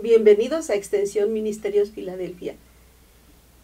Bienvenidos a Extensión Ministerios Filadelfia.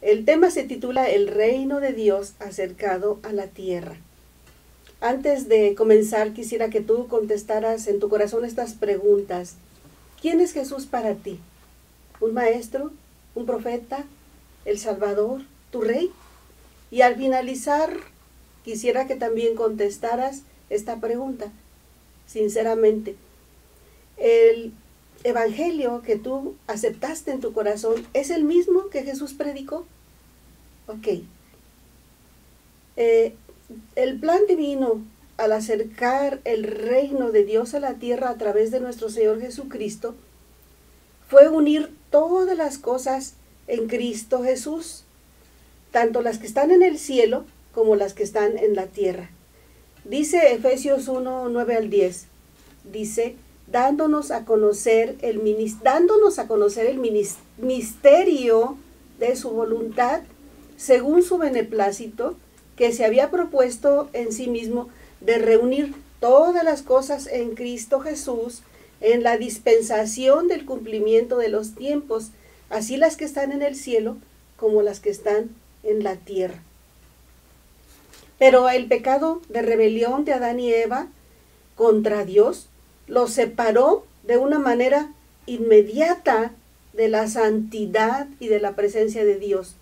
El tema se titula El reino de Dios acercado a la tierra. Antes de comenzar, quisiera que tú contestaras en tu corazón estas preguntas. ¿Quién es Jesús para ti? ¿Un maestro? ¿Un profeta? ¿El Salvador? ¿Tu rey? Y al finalizar, quisiera que también contestaras esta pregunta, sinceramente. ¿El evangelio que tú aceptaste en tu corazón es el mismo que Jesús predicó? Ok. El plan divino al acercar el reino de Dios a la tierra a través de nuestro Señor Jesucristo fue unir todas las cosas en Cristo Jesús, tanto las que están en el cielo como las que están en la tierra. Dice Efesios 1, 9 al 10, dice, dándonos a conocer el misterio de su voluntad, según su beneplácito, que se había propuesto en sí mismo de reunir todas las cosas en Cristo Jesús, en la dispensación del cumplimiento de los tiempos, así las que están en el cielo como las que están en la tierra. Pero el pecado de rebelión de Adán y Eva contra Dios los separó de una manera inmediata de la santidad y de la presencia de Dios.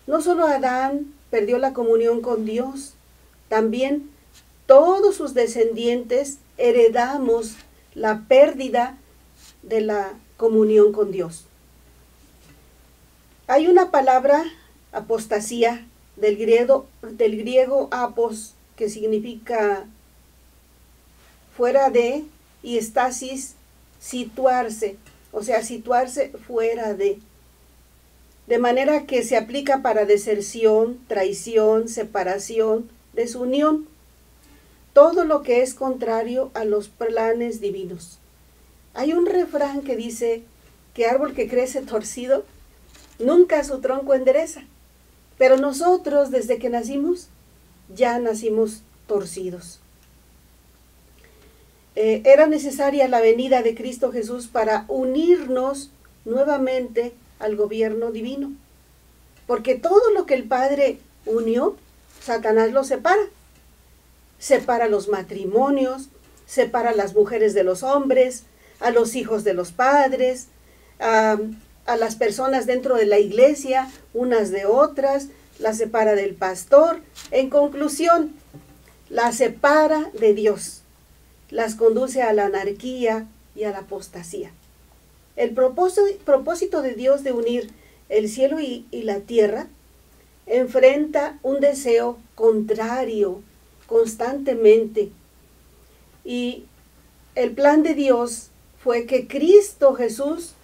No solo Adán perdió la comunión con Dios, también todos sus descendientes heredamos la pérdida de la comunión con Dios. Hay una palabra, apostasía, del griego apos, que significa fuera de, y estasis, situarse, o sea, situarse fuera de. De manera que se aplica para deserción, traición, separación, desunión, todo lo que es contrario a los planes divinos. Hay un refrán que dice que árbol que crece torcido, nunca su tronco endereza. Pero nosotros, desde que nacimos, ya nacimos torcidos. Era necesaria la venida de Cristo Jesús para unirnos nuevamente al gobierno divino. Porque todo lo que el Padre unió, Satanás lo separa. Separa los matrimonios, separa a las mujeres de los hombres, a los hijos de los padres, a las personas dentro de la iglesia, unas de otras, las separa del pastor. En conclusión, las separa de Dios, las conduce a la anarquía y a la apostasía. El propósito de Dios de unir el cielo y la tierra enfrenta un deseo contrario constantemente. Y el plan de Dios fue que Cristo Jesús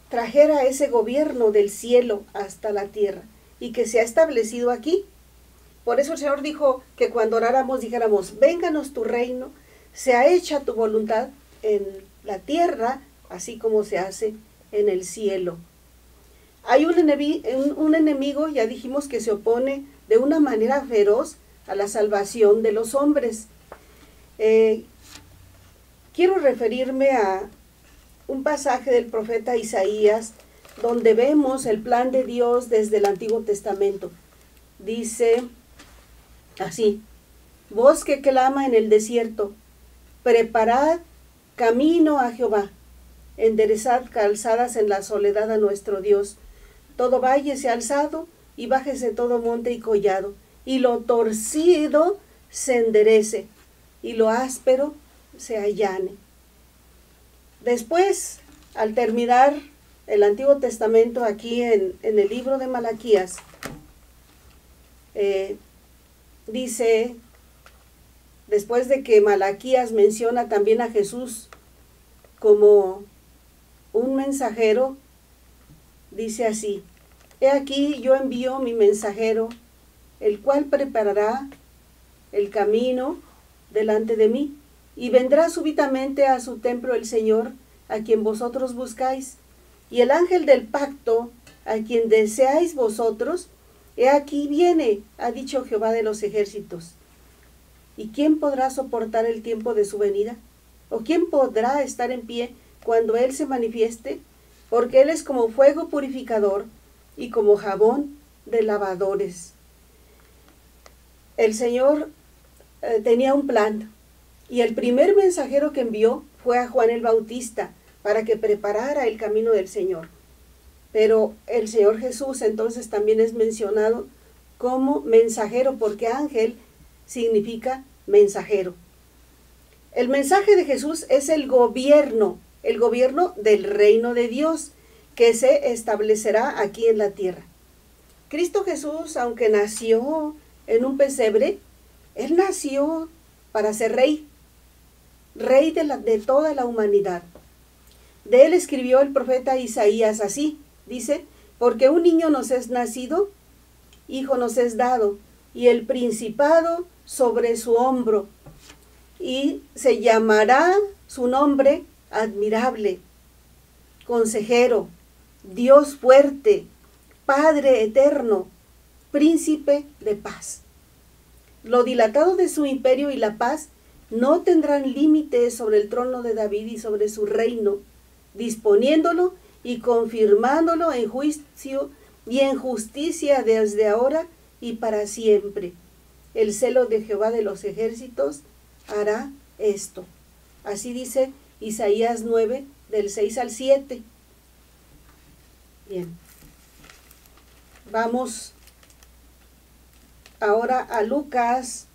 trajera ese gobierno del cielo hasta la tierra y que se ha establecido aquí. Por eso el Señor dijo que cuando oráramos dijéramos, vénganos tu reino, sea hecha tu voluntad en la tierra, así como se hace en el cielo. Hay un enemigo, ya dijimos, que se opone de una manera feroz a la salvación de los hombres. Quiero referirme a un pasaje del profeta Isaías, donde vemos el plan de Dios desde el Antiguo Testamento. Dice así, voz que clama en el desierto, preparad camino a Jehová, enderezad calzadas en la soledad a nuestro Dios. Todo valle sea alzado y bájese todo monte y collado, y lo torcido se enderece, y lo áspero se allane. Después, al terminar el Antiguo Testamento, aquí en el libro de Malaquías, dice, después de que Malaquías menciona también a Jesús como un mensajero, dice así, he aquí yo envío mi mensajero, el cual preparará el camino delante de mí, y vendrá súbitamente a su templo el Señor, a quien vosotros buscáis, y el ángel del pacto, a quien deseáis vosotros, he aquí viene, ha dicho Jehová de los ejércitos. ¿Y quién podrá soportar el tiempo de su venida? ¿O quién podrá estar en pie cuando Él se manifieste? Porque Él es como fuego purificador y como jabón de lavadores. El Señor tenía un plan, y el primer mensajero que envió fue a Juan el Bautista para que preparara el camino del Señor. Pero el Señor Jesús entonces también es mencionado como mensajero, porque ángel significa mensajero. El mensaje de Jesús es el gobierno del reino de Dios que se establecerá aquí en la tierra. Cristo Jesús, aunque nació en un pesebre, Él nació para ser rey de toda la humanidad. De Él escribió el profeta Isaías así, dice: porque un niño nos es nacido, hijo nos es dado, y el principado sobre su hombro, y se llamará su nombre admirable, consejero, Dios fuerte, Padre eterno, príncipe de paz. Lo dilatado de su imperio y la paz no tendrán límites sobre el trono de David y sobre su reino, disponiéndolo y confirmándolo en juicio y en justicia desde ahora y para siempre. El celo de Jehová de los ejércitos hará esto. Así dice Isaías 9, del 6 al 7. Bien. Vamos ahora a Lucas,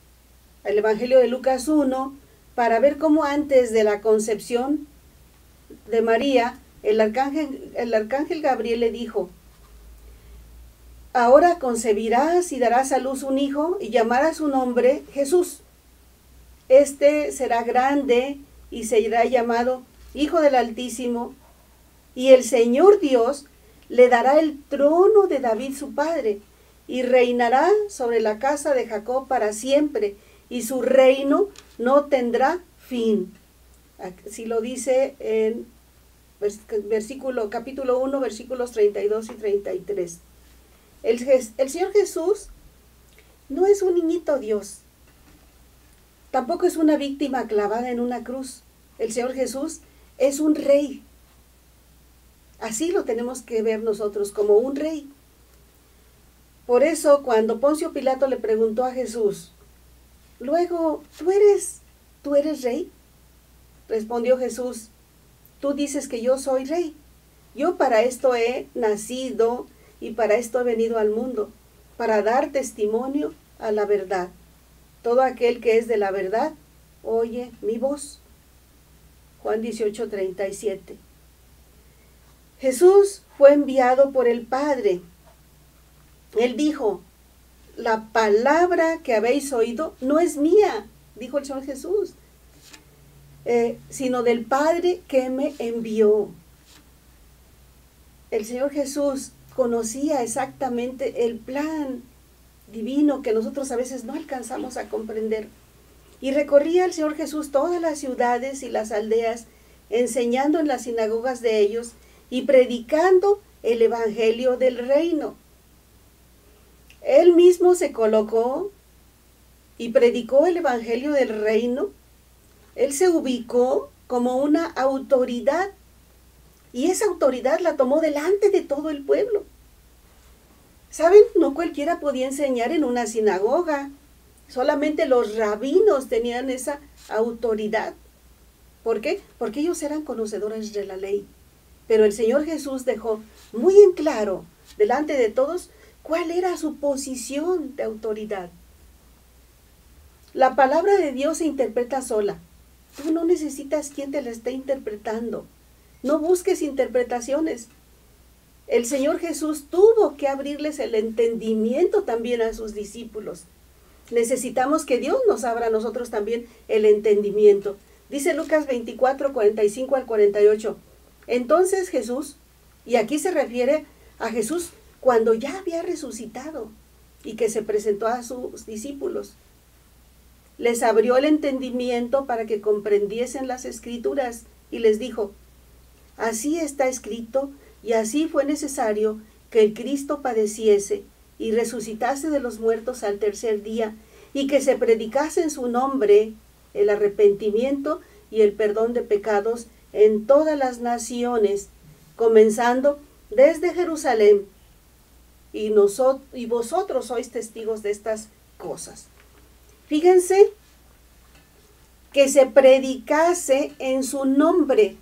al Evangelio de Lucas 1, para ver cómo antes de la concepción de María, el arcángel Gabriel le dijo: ahora concebirás y darás a luz un hijo y llamarás su nombre Jesús. Este será grande y será llamado Hijo del Altísimo, y el Señor Dios le dará el trono de David su padre, y reinará sobre la casa de Jacob para siempre, y su reino no tendrá fin. Así lo dice en capítulo 1, versículos 32 y 33. El Señor Jesús no es un niñito Dios, tampoco es una víctima clavada en una cruz. El Señor Jesús es un rey. Así lo tenemos que ver nosotros, como un rey. Por eso, cuando Poncio Pilato le preguntó a Jesús: luego, ¿tú eres rey? Respondió Jesús: tú dices que yo soy rey. Yo para esto he nacido y para esto he venido al mundo, para dar testimonio a la verdad. Todo aquel que es de la verdad, oye mi voz. Juan 18, 37. Jesús fue enviado por el Padre. Él dijo: la palabra que habéis oído no es mía, dijo el Señor Jesús, sino del Padre que me envió. El Señor Jesús conocía exactamente el plan divino que nosotros a veces no alcanzamos a comprender. Y recorría el Señor Jesús todas las ciudades y las aldeas, enseñando en las sinagogas de ellos y predicando el evangelio del reino. Él mismo se colocó y predicó el evangelio del reino. Él se ubicó como una autoridad, y esa autoridad la tomó delante de todo el pueblo. ¿Saben? No cualquiera podía enseñar en una sinagoga. Solamente los rabinos tenían esa autoridad. ¿Por qué? Porque ellos eran conocedores de la ley. Pero el Señor Jesús dejó muy en claro, delante de todos, cuál era su posición de autoridad. La palabra de Dios se interpreta sola. Tú no necesitas quien te la esté interpretando. No busques interpretaciones. El Señor Jesús tuvo que abrirles el entendimiento también a sus discípulos. Necesitamos que Dios nos abra a nosotros también el entendimiento. Dice Lucas 24, 45 al 48. Entonces Jesús, y aquí se refiere a Jesús cuando ya había resucitado y que se presentó a sus discípulos, les abrió el entendimiento para que comprendiesen las Escrituras y les dijo: así está escrito y así fue necesario que el Cristo padeciese y resucitase de los muertos al tercer día, y que se predicase en su nombre el arrepentimiento y el perdón de pecados en todas las naciones, comenzando desde Jerusalén. Y vosotros sois testigos de estas cosas. Fíjense que se predicase en su nombre.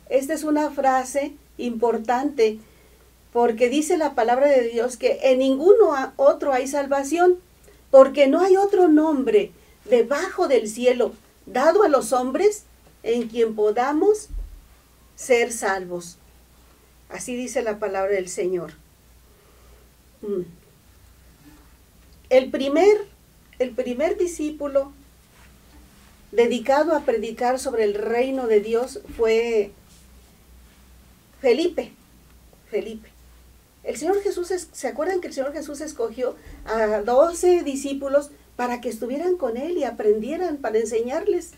Esta es una frase importante, porque dice la palabra de Dios que en ninguno otro hay salvación, porque no hay otro nombre debajo del cielo dado a los hombres en quien podamos ser salvos. Así dice la palabra del Señor. El primer discípulo dedicado a predicar sobre el reino de Dios fue Felipe. El Señor Jesús, ¿se acuerdan que el Señor Jesús escogió a 12 discípulos para que estuvieran con Él y aprendieran, para enseñarles?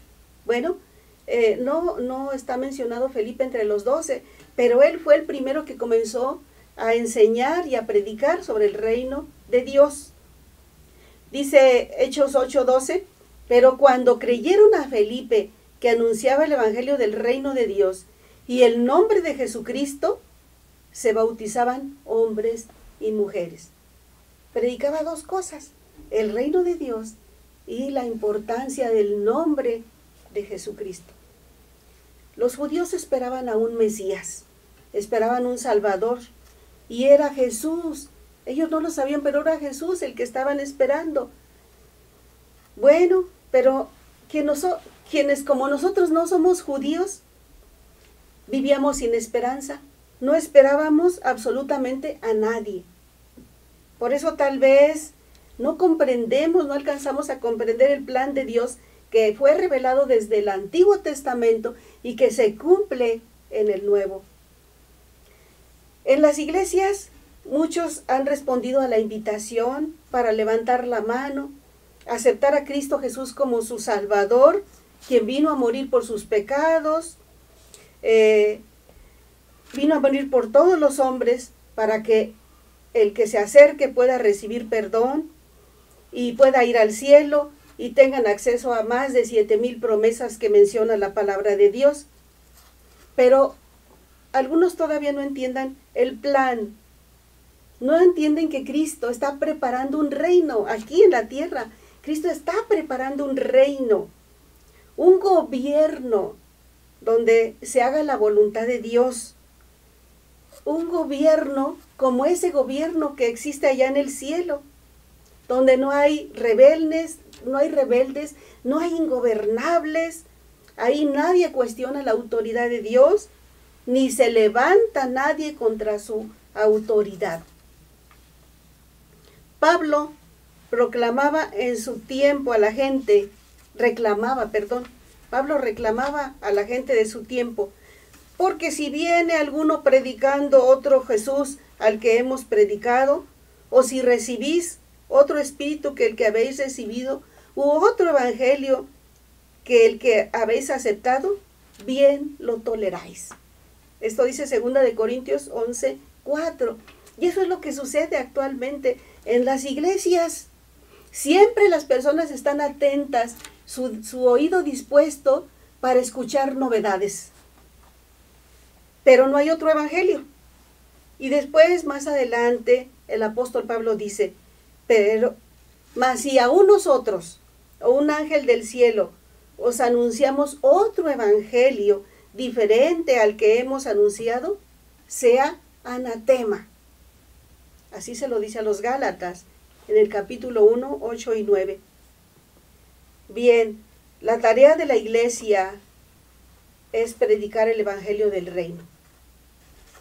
Bueno, no está mencionado Felipe entre los 12, pero él fue el primero que comenzó a enseñar y a predicar sobre el reino de Dios. Dice Hechos 8:12, pero cuando creyeron a Felipe, que anunciaba el evangelio del reino de Dios y el nombre de Jesucristo, se bautizaban hombres y mujeres. Predicaba dos cosas: el reino de Dios y la importancia del nombre de Jesucristo. Los judíos esperaban a un Mesías, esperaban un Salvador, y era Jesús. Ellos no lo sabían, pero era Jesús el que estaban esperando. Bueno, pero quienes como nosotros no somos judíos, vivíamos sin esperanza. No esperábamos absolutamente a nadie. Por eso tal vez no alcanzamos a comprender el plan de Dios que fue revelado desde el Antiguo Testamento y que se cumple en el Nuevo. En las iglesias, muchos han respondido a la invitación para levantar la mano, aceptar a Cristo Jesús como su Salvador, quien vino a morir por sus pecados, vino a morir por todos los hombres para que el que se acerque pueda recibir perdón y pueda ir al cielo y tengan acceso a más de 7,000 promesas que menciona la palabra de Dios. Pero algunos todavía no entiendan el plan. No entienden que Cristo está preparando un reino aquí en la tierra. Cristo está preparando un reino, un gobierno donde se haga la voluntad de Dios. Un gobierno como ese gobierno que existe allá en el cielo, donde no hay rebeldes, no hay ingobernables. Ahí nadie cuestiona la autoridad de Dios, ni se levanta nadie contra su autoridad. Pablo reclamaba a la gente de su tiempo, porque si viene alguno predicando otro Jesús al que hemos predicado, o si recibís otro espíritu que el que habéis recibido, u otro evangelio que el que habéis aceptado, bien lo toleráis. Esto dice 2 de Corintios 11:4. Y eso es lo que sucede actualmente en las iglesias. Siempre las personas están atentas, su oído dispuesto para escuchar novedades. Pero no hay otro evangelio. Y después, más adelante, el apóstol Pablo dice, mas si aún nosotros, o un ángel del cielo, os anunciamos otro evangelio diferente al que hemos anunciado, sea anatema. Así se lo dice a los Gálatas, en el capítulo 1, 8 y 9. Bien, la tarea de la iglesia es predicar el evangelio del reino.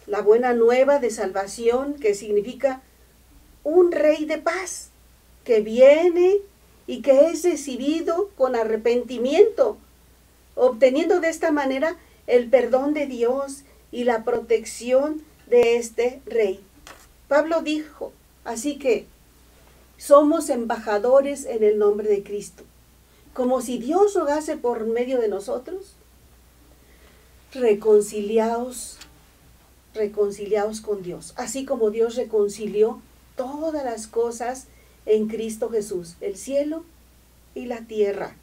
La buena nueva de salvación, que significa un rey de paz, que viene y que es recibido con arrepentimiento, obteniendo de esta manera el perdón de Dios y la protección de este rey. Pablo dijo, así que somos embajadores en el nombre de Cristo, como si Dios rogase por medio de nosotros, reconciliaos con Dios, así como Dios reconcilió todas las cosas en Cristo Jesús, el cielo y la tierra.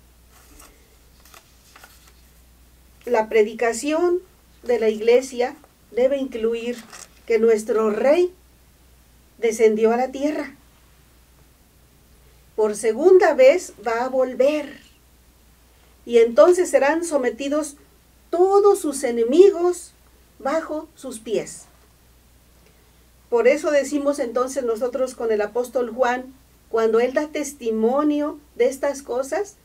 la predicación de la iglesia debe incluir que nuestro Rey descendió a la tierra. Por segunda vez va a volver. Y entonces serán sometidos todos sus enemigos bajo sus pies. Por eso decimos entonces nosotros con el apóstol Juan, cuando él da testimonio de estas cosas,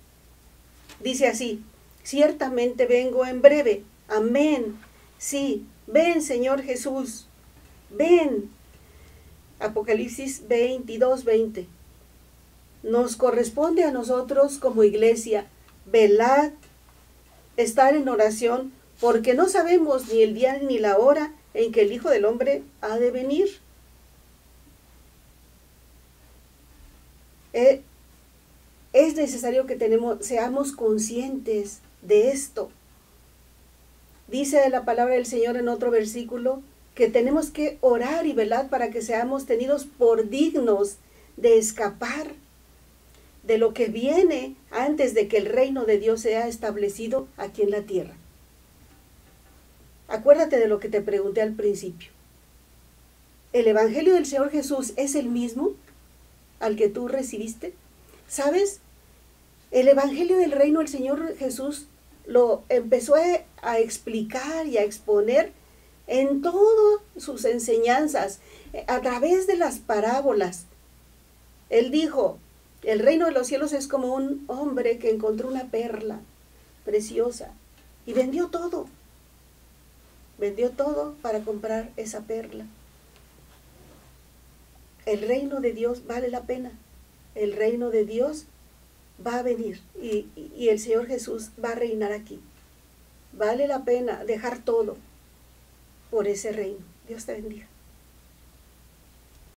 dice así: ciertamente vengo en breve. Amén. Sí, ven Señor Jesús, ven. Apocalipsis 22:20. Nos corresponde a nosotros como iglesia velad, estar en oración, porque no sabemos ni el día ni la hora en que el Hijo del Hombre ha de venir. Es necesario que seamos conscientes de esto. Dice la palabra del Señor en otro versículo que tenemos que orar y velar para que seamos tenidos por dignos de escapar de lo que viene antes de que el reino de Dios sea establecido aquí en la tierra. Acuérdate de lo que te pregunté al principio. ¿El Evangelio del Señor Jesús es el mismo al que tú recibiste? ¿Sabes? El Evangelio del reino del Señor Jesús lo empezó a explicar y a exponer en todas sus enseñanzas, a través de las parábolas. Él dijo: el reino de los cielos es como un hombre que encontró una perla preciosa y vendió todo. Vendió todo para comprar esa perla. El reino de Dios vale la pena. El reino de Dios va a venir y el Señor Jesús va a reinar aquí. Vale la pena dejar todo por ese reino. Dios te bendiga.